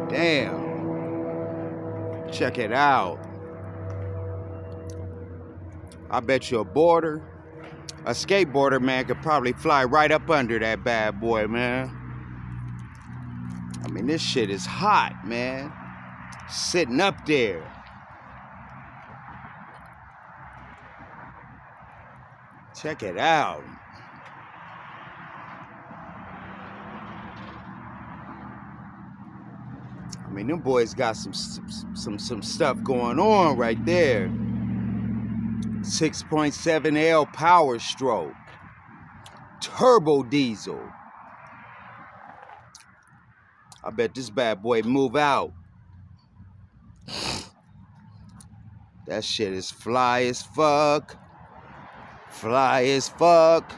Damn. Check it out. I bet you a skateboarder, man, could probably fly right up under that bad boy, man. I mean, this shit is hot, man. Sitting up there. Check it out. I mean, them boys got some stuff going on right there. 6.7L Power Stroke. Turbo diesel. I bet this bad boy move out. That shit is fly as fuck. Fly as fuck.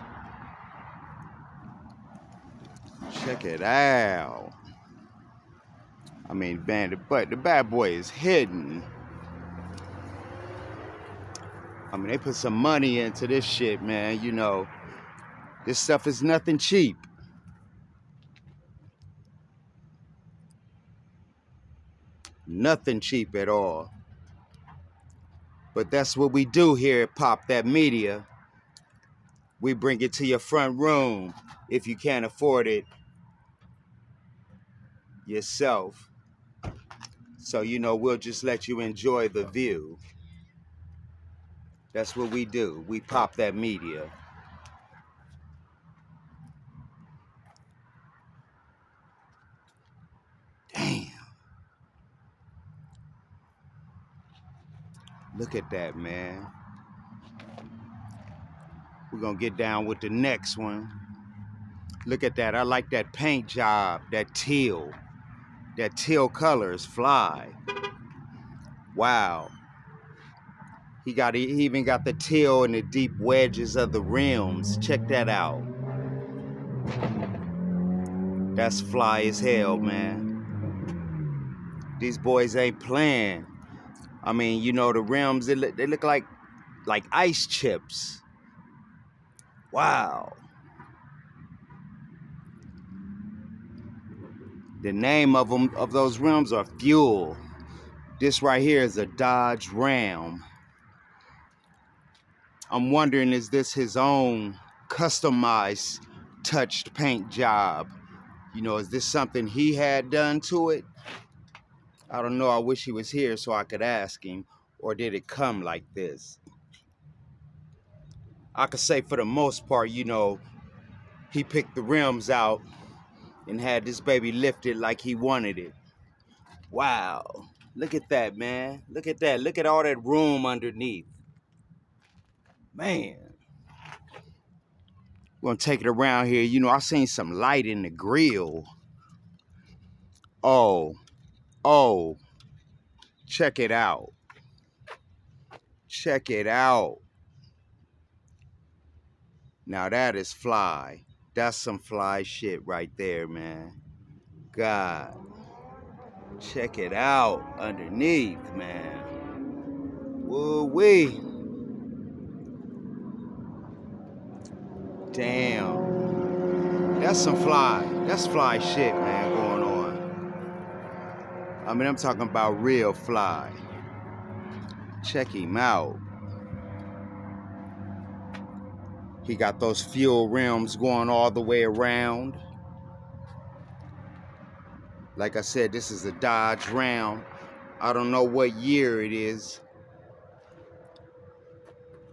Check it out. I mean, man, the bad boy is hidden. I mean, they put some money into this shit, man. You know, this stuff is nothing cheap. Nothing cheap at all. But that's what we do here at Pop That Media. We bring it to your front room if you can't afford it yourself. So, you know, we'll just let you enjoy the view. That's what we do. We Pop That Media. Damn. Look at that, man. We're gonna get down with the next one. Look at that. I like that paint job, that teal. That teal color is fly. Wow. He even got the teal and the deep wedges of the rims. Check that out. That's fly as hell, man. These boys ain't playing. I mean, you know, the rims, they look like ice chips. Wow. The name of those rims are Fuel. This right here is a Dodge Ram. I'm wondering, is this his own customized touched paint job? You know, is this something he had done to it? I don't know. I wish he was here so I could ask him. Or did it come like this? I could say for the most part, you know, he picked the rims out and had this baby lifted like he wanted it. Wow. Look at that, man. Look at that. Look at all that room underneath. Man. We're gonna take it around here. You know, I seen some light in the grill. Oh. Check it out. Check it out. Now that is fly. That's some fly shit right there, man. God. Check it out underneath, man. Woo-wee. Damn. That's some fly. That's fly shit, man, going on. I mean, I'm talking about real fly. Check him out. He got those fuel rims going all the way around. Like I said, this is a Dodge Ram. I don't know what year it is.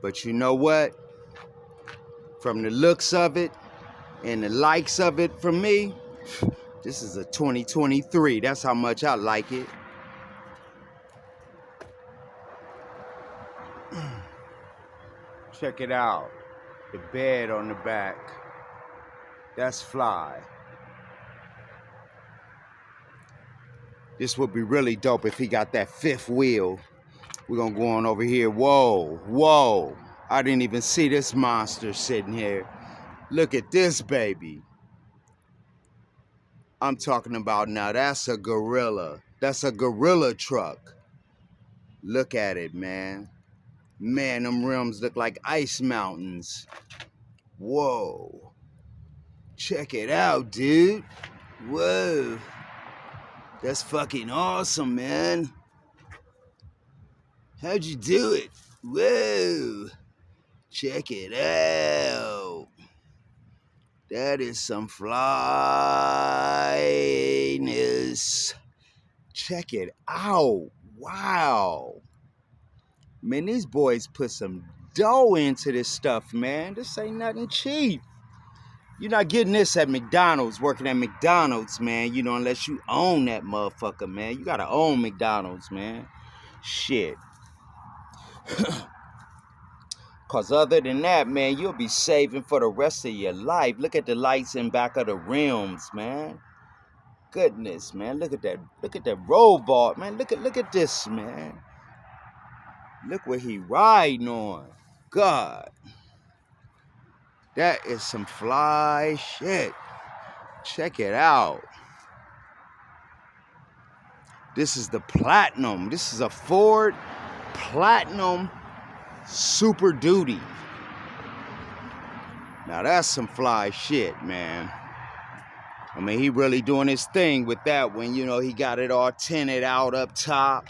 But you know what? From the looks of it and the likes of it from me, this is a 2023. That's how much I like it. Check it out. The bed on the back. That's fly. This would be really dope if he got that fifth wheel. We're gonna go on over here. Whoa. I didn't even see this monster sitting here. Look at this baby. I'm talking about now, that's a gorilla. That's a gorilla truck. Look at it, man. Man, them rims look like ice mountains. Whoa. Check it out, dude. Whoa. That's fucking awesome, man. How'd you do it? Whoa. Check it out. That is some flyness. Check it out. Wow. Man, these boys put some dough into this stuff, man. This ain't nothing cheap. You're not getting this at McDonald's, working at McDonald's, man, you know, unless you own that motherfucker, man. You gotta own McDonald's, man. Shit. Cause other than that, man, you'll be saving for the rest of your life. Look at the lights in back of the rims, man. Goodness, man. Look at that. Look at that robot, man. Look at this, man. Look what he riding on. God. That is some fly shit. Check it out. This is the Platinum. This is a Ford Platinum Super Duty. Now that's some fly shit, man. I mean, he really doing his thing with that one. You know, he got it all tinted out up top.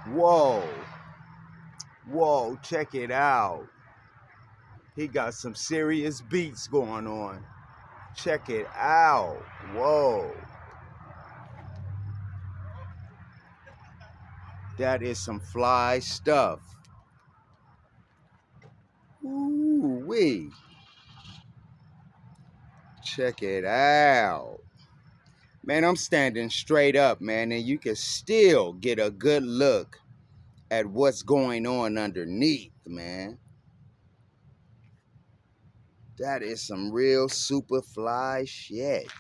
Whoa. Whoa, check it out. He got some serious beats going on. Check it out. Whoa. That is some fly stuff. Ooh-wee. Check it out. Man, I'm standing straight up, man, and you can still get a good look at what's going on underneath, man. That is some real super fly shit.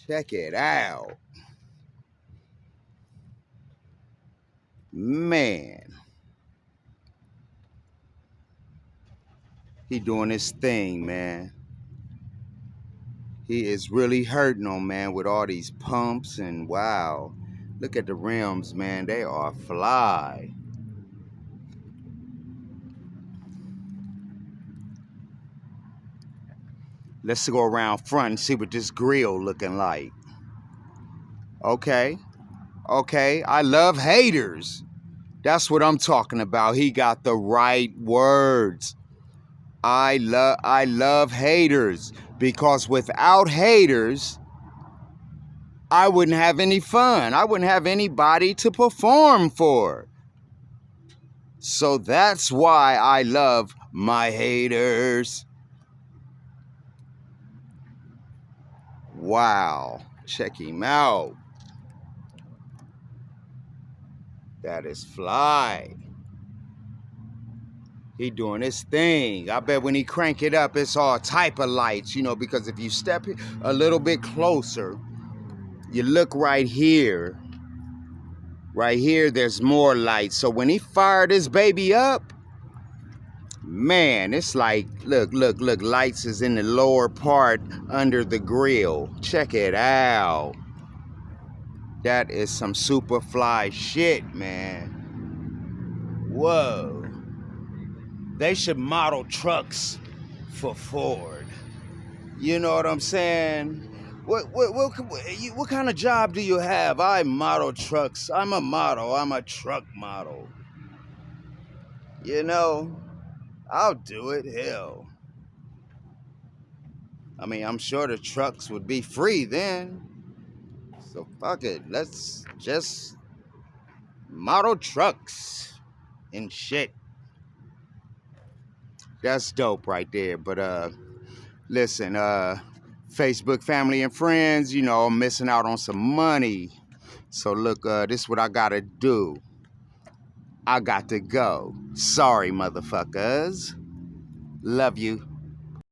Check it out. Man. He doing his thing, man. He is really hurting on, man, with all these pumps and wow. Look at the rims, man. They are fly. Let's go around front and see what this grill looking like. Okay. Okay. I love haters. That's what I'm talking about. He got the right words. I love haters, because without haters, I wouldn't have any fun. I wouldn't have anybody to perform for. So that's why I love my haters. Wow. Check him out. That is fly. He doing his thing. I bet when he crank it up, it's all type of lights, you know, because if you step a little bit closer, you look right here. Right here, there's more lights. So when he fired this baby up, man, it's like, look, lights is in the lower part under the grill. Check it out. That is some super fly shit, man. Whoa. They should model trucks for Ford. You know what I'm saying? What kind of job do you have? I model trucks. I'm a model. I'm a truck model. You know, I'll do it. Hell. I mean, I'm sure the trucks would be free then. So fuck it. Let's just model trucks and shit. That's dope right there. But listen, Facebook family and friends, you know, I'm missing out on some money. So look, this is what I gotta do. I got to go. Sorry, motherfuckers. Love you.